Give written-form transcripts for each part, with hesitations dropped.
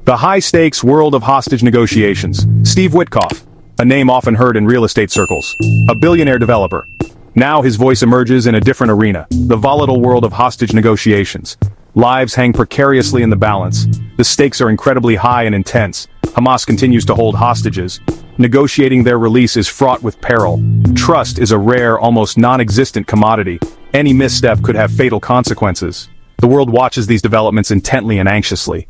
The high-stakes world of hostage negotiations. Steve Witkoff, a name often heard in real estate circles. A billionaire developer. Now his voice emerges in a different arena, the volatile world of hostage negotiations. Lives hang precariously in the balance. The stakes are incredibly high and intense. Hamas continues to hold hostages. Negotiating their release is fraught with peril. Trust is a rare, almost non-existent commodity. Any misstep could have fatal consequences. The world watches these developments intently and anxiously.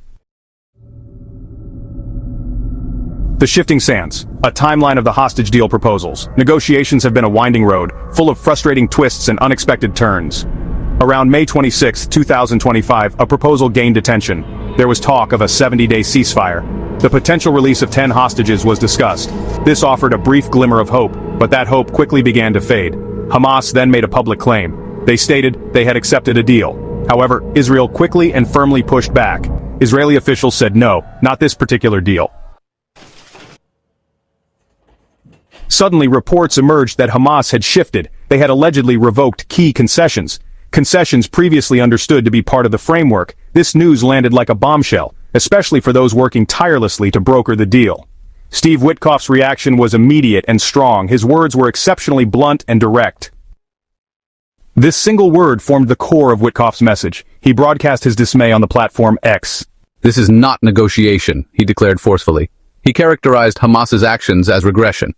The shifting sands. A timeline of the hostage deal proposals. Negotiations have been a winding road, full of frustrating twists and unexpected turns. Around May 26, 2025, a proposal gained attention. There was talk of a 70-day ceasefire. The potential release of 10 hostages was discussed. This offered a brief glimmer of hope, but that hope quickly began to fade. Hamas then made a public claim. They stated they had accepted a deal. However, Israel quickly and firmly pushed back. Israeli officials said no, not this particular deal. Suddenly, reports emerged that Hamas had shifted. They had allegedly revoked key concessions. Concessions previously understood to be part of the framework. This news landed like a bombshell, especially for those working tirelessly to broker the deal. Steve Witkoff's reaction was immediate and strong. His words were exceptionally blunt and direct. This single word formed the core of Witkoff's message. He broadcast his dismay on the platform X. "This is not negotiation," he declared forcefully. He characterized Hamas's actions as regression.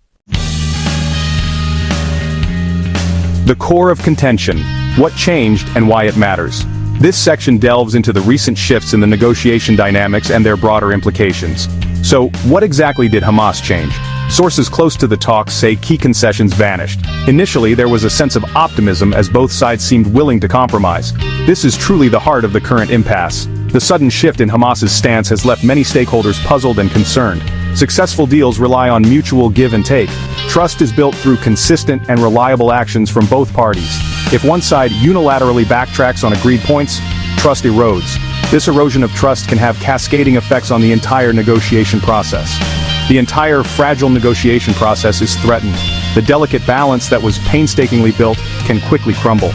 The core of contention. What changed and why it matters. This section delves into the recent shifts in the negotiation dynamics and their broader implications. So, what exactly did Hamas change? Sources close to the talks say key concessions vanished. Initially, there was a sense of optimism as both sides seemed willing to compromise. This is truly the heart of the current impasse. The sudden shift in Hamas's stance has left many stakeholders puzzled and concerned. Successful deals rely on mutual give and take. Trust is built through consistent and reliable actions from both parties. If one side unilaterally backtracks on agreed points, trust erodes. This erosion of trust can have cascading effects on the entire negotiation process. The entire fragile negotiation process is threatened. The delicate balance that was painstakingly built can quickly crumble.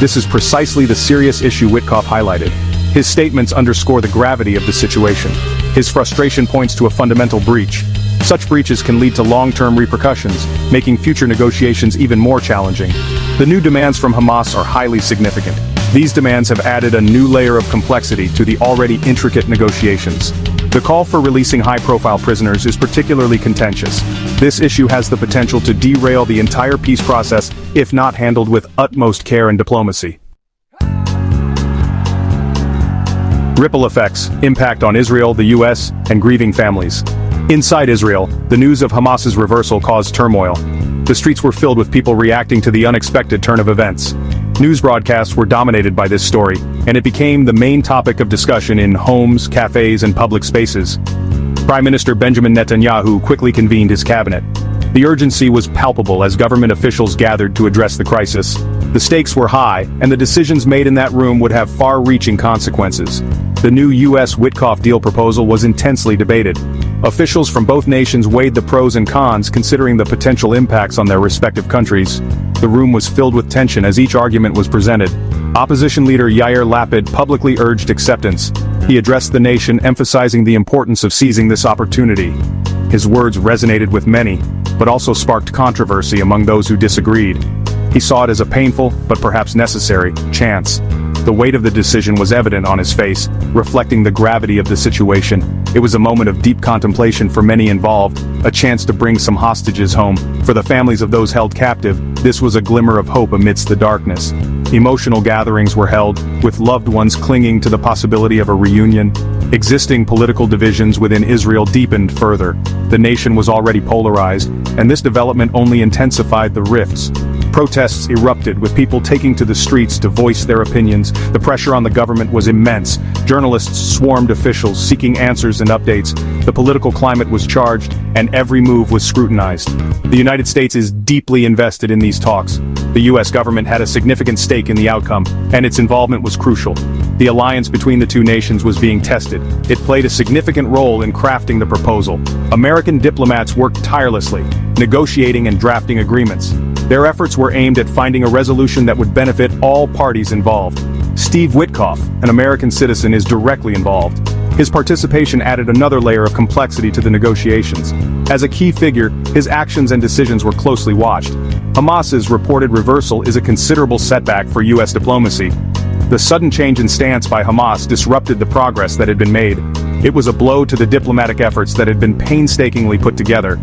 This is precisely the serious issue Witkoff highlighted. His statements underscore the gravity of the situation. His frustration points to a fundamental breach. Such breaches can lead to long-term repercussions, making future negotiations even more challenging. The new demands from Hamas are highly significant. These demands have added a new layer of complexity to the already intricate negotiations. The call for releasing high-profile prisoners is particularly contentious. This issue has the potential to derail the entire peace process if not handled with utmost care and diplomacy. Ripple effects, impact on Israel, the US, and grieving families. Inside Israel, the news of Hamas's reversal caused turmoil. The streets were filled with people reacting to the unexpected turn of events. News broadcasts were dominated by this story, and it became the main topic of discussion in homes, cafes, and public spaces. Prime Minister Benjamin Netanyahu quickly convened his cabinet. The urgency was palpable as government officials gathered to address the crisis. The stakes were high, and the decisions made in that room would have far-reaching consequences. The new U.S. Witkoff deal proposal was intensely debated. Officials from both nations weighed the pros and cons, considering the potential impacts on their respective countries. The room was filled with tension as each argument was presented. Opposition leader Yair Lapid publicly urged acceptance. He addressed the nation, emphasizing the importance of seizing this opportunity. His words resonated with many, but also sparked controversy among those who disagreed. He saw it as a painful, but perhaps necessary, chance. The weight of the decision was evident on his face, reflecting the gravity of the situation. It was a moment of deep contemplation for many involved, a chance to bring some hostages home. For the families of those held captive, this was a glimmer of hope amidst the darkness. Emotional gatherings were held, with loved ones clinging to the possibility of a reunion. Existing political divisions within Israel deepened further. The nation was already polarized, and this development only intensified the rifts. Protests erupted, with people taking to the streets to voice their opinions. The pressure on the government was immense. Journalists swarmed officials, seeking answers and updates. The political climate was charged, and every move was scrutinized. The United States is deeply invested in these talks. The U.S. government had a significant stake in the outcome, and its involvement was crucial. The alliance between the two nations was being tested. It played a significant role in crafting the proposal. American diplomats worked tirelessly, negotiating and drafting agreements. Their efforts were aimed at finding a resolution that would benefit all parties involved. Steve Witkoff, an American citizen, is directly involved. His participation added another layer of complexity to the negotiations. As a key figure, his actions and decisions were closely watched. Hamas's reported reversal is a considerable setback for U.S. diplomacy. The sudden change in stance by Hamas disrupted the progress that had been made. It was a blow to the diplomatic efforts that had been painstakingly put together.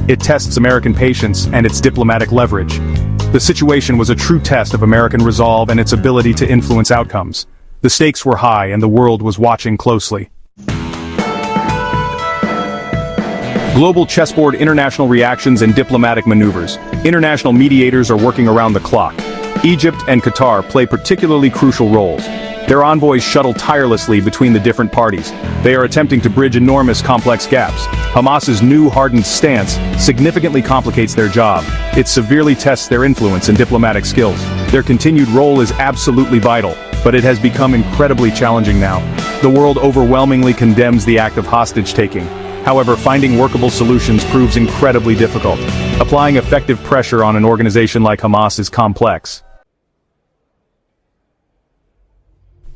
It tests American patience and its diplomatic leverage. The situation was a true test of American resolve and its ability to influence outcomes. The stakes were high and the world was watching closely. Global chessboard: international reactions and diplomatic maneuvers. International mediators are working around the clock. Egypt and Qatar play particularly crucial roles. Their envoys shuttle tirelessly between the different parties. They are attempting to bridge enormous complex gaps. Hamas's new hardened stance significantly complicates their job. It severely tests their influence and diplomatic skills. Their continued role is absolutely vital, but it has become incredibly challenging now. The world overwhelmingly condemns the act of hostage-taking. However, finding workable solutions proves incredibly difficult. Applying effective pressure on an organization like Hamas is complex.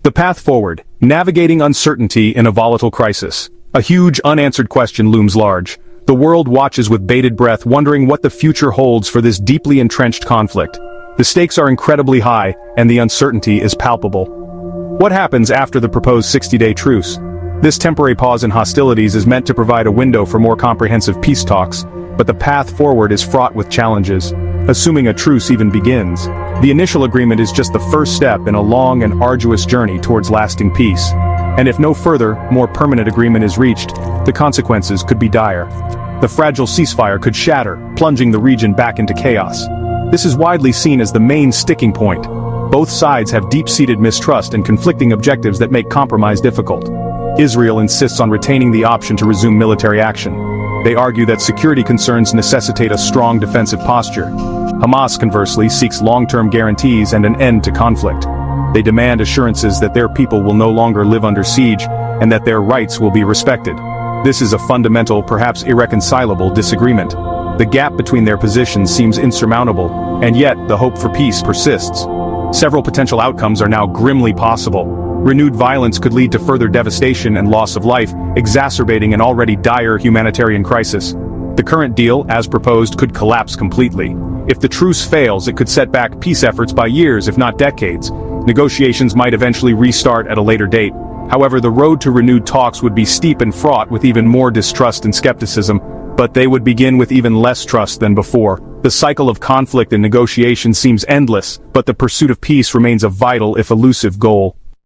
The path forward: navigating uncertainty in a volatile crisis. A huge unanswered question looms large. The world watches with bated breath, wondering what the future holds for this deeply entrenched conflict. The stakes are incredibly high, and the uncertainty is palpable. What happens after the proposed 60-day truce? This temporary pause in hostilities is meant to provide a window for more comprehensive peace talks, but the path forward is fraught with challenges. Assuming a truce even begins, the initial agreement is just the first step in a long and arduous journey towards lasting peace. And if no further, more permanent agreement is reached, the consequences could be dire. The fragile ceasefire could shatter, plunging the region back into chaos. This is widely seen as the main sticking point. Both sides have deep-seated mistrust and conflicting objectives that make compromise difficult. Israel insists on retaining the option to resume military action. They argue that security concerns necessitate a strong defensive posture. Hamas, conversely, seeks long-term guarantees and an end to conflict. They demand assurances that their people will no longer live under siege and that their rights will be respected. This is a fundamental, perhaps irreconcilable disagreement. The gap between their positions seems insurmountable, and yet the hope for peace persists. Several potential outcomes are now grimly possible. Renewed violence could lead to further devastation and loss of life, exacerbating an already dire humanitarian crisis. The current deal, as proposed, could collapse completely. If the truce fails, it could set back peace efforts by years, if not decades. Negotiations might eventually restart at a later date. However, the road to renewed talks would be steep and fraught with even more distrust and skepticism, but they would begin with even less trust than before. The cycle of conflict and negotiation seems endless, but the pursuit of peace remains a vital, if elusive, goal.